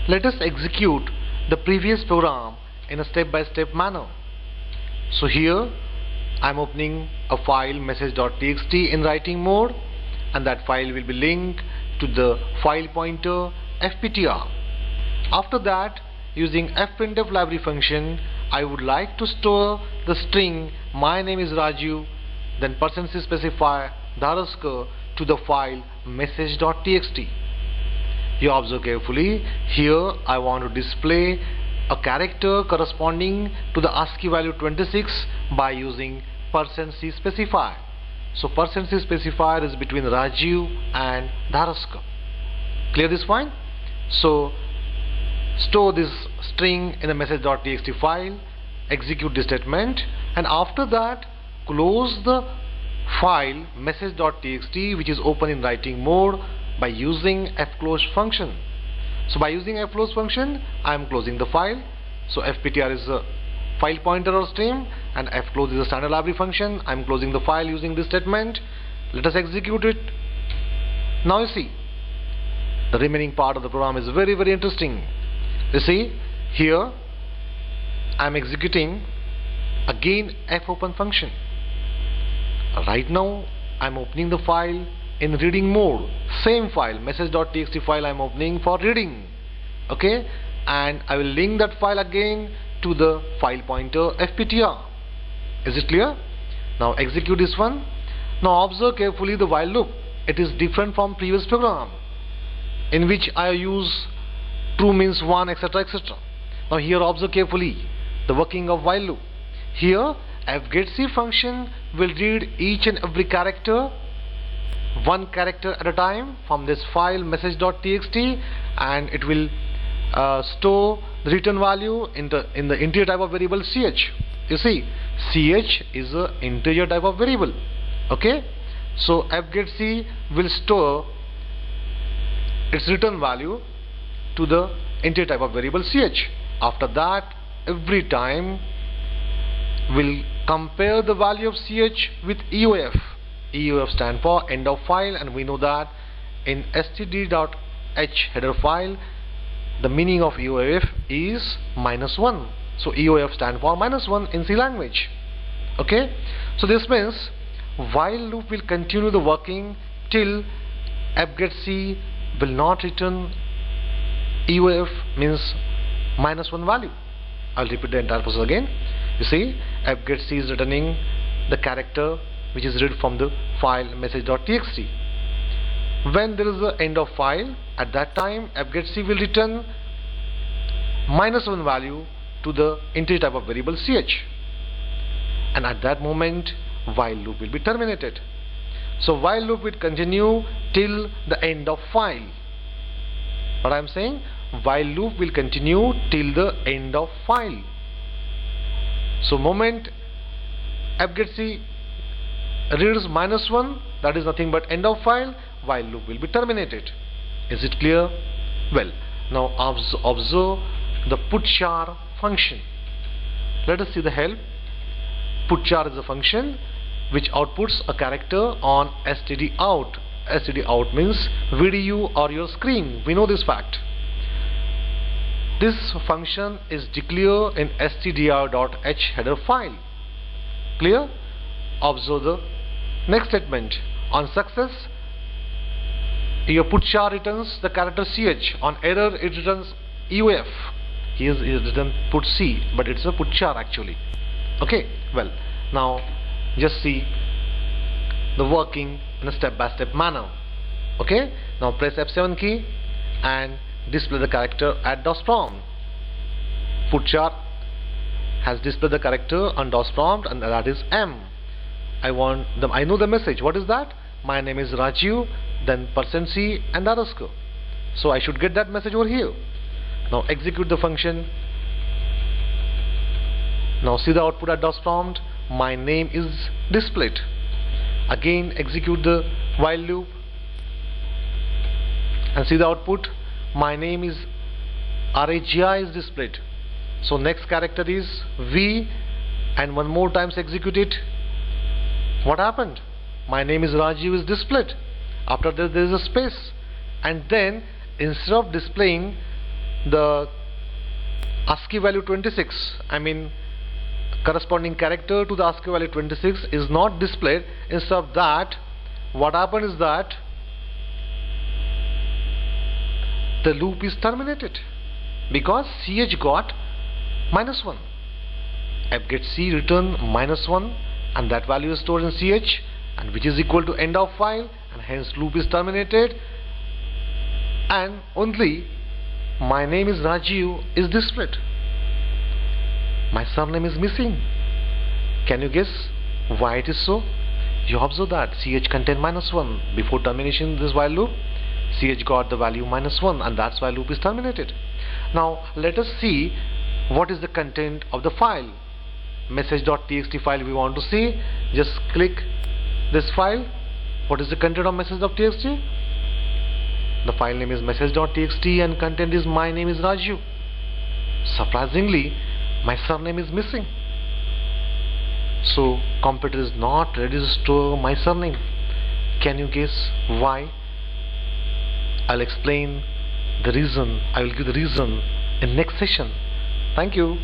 Let us execute the previous program in a step-by-step manner. So here I am opening a file message.txt in writing mode, and that file will be linked to the file pointer fptr. After that, using fprintf library function, I would like to store the string my name is Raju, then %c specify _ to the file message.txt. You observe carefully. Here I want to display a character corresponding to the ASCII value 26 by using %c specifier. So %c specifier is between Raju and Dharaska. Clear this point? So store this string in the message.txt file, execute this statement, and after that close the file message.txt which is open in writing mode by using fclose function. So by using fclose function I am closing the file. So fptr is a file pointer or stream and fclose is a standard library function. I am closing the file using this statement. Let us execute it. Now you see the remaining part of the program is very interesting. You see here I am executing again fopen function. Right now I am opening the file in reading mode. Same file message.txt file I am opening for reading. Okay, and I will link that file again to the file pointer fptr. Is it clear? Now execute this one. Now observe carefully the while loop. It is different from previous program in which I use true means 1 etc. Now here observe carefully the working of while loop. Here fgetc function will read each and every character, one character at a time, from this file message.txt, and it will store the return value in the integer type of variable ch. You see, ch is a integer type of variable. Okay, so fgetc will store its return value to the integer type of variable ch. After that, every time will compare the value of ch with EOF. EOF stand for end of file, and we know that in std.h header file the meaning of EOF is -1. So EOF stand for -1 in C language. Okay, so this means while loop will continue the working till fgetc will not return EOF means -1 value. I'll repeat the entire process again. You see, fgetc is returning the character which is read from the file message.txt. When there is the end of file, at that time fgetc will return -1 value to the integer type of variable ch, and at that moment while loop will be terminated. So while loop will continue till the end of file. What I am saying, while loop will continue till the end of file. So moment fgetc reads -1, that is nothing but end of file, while loop will be terminated. Is it clear? Well, now observe the putchar function. Let us see the help. Putchar is a function which outputs a character on stdout. Stdout means video or your screen. We know this fact. This function is declared in stdr.h header file. Clear? Observe the next statement. On success, your putchar returns the character ch. On error, it returns EOF. Here is written put c, but it's a putchar actually. Okay, well, now just see the working in a step-by-step manner. Okay, now press F7 key and display the character at DOS prompt. Putchar has displayed the character on DOS prompt, and that is M. I know the message. What is that? My name is Raju, then %c and _ So I should get that message over here. Now execute the function. Now see the output at DOS prompt. My name is displayed. Again execute the while loop and see the output. My name is Ragi is displayed. So next character is V, and one more times execute it. What happened? My name is Raju is displayed. After that there is a space, and then instead of displaying the ASCII value 26, I mean corresponding character to the ASCII value 26 is not displayed. Instead of that, what happened is that the loop is terminated because CH got -1. F get C return -1, and that value is stored in CH, and which is equal to end of file, and hence loop is terminated, and only my name is Rajiv is displayed. My surname is missing. Can you guess why it is so? You observe that CH contained -1 before termination of this while loop. CH got the value -1, and that's why loop is terminated. Now let us see what is the content of the file. Message.txt file we want to see. Just click this file. What is the content of message.txt? The file name is message.txt and content is my name is Raju. Surprisingly, my surname is missing. So computer is not ready to store my surname. Can you guess why? I'll explain the reason. I will give the reason in next session. Thank you.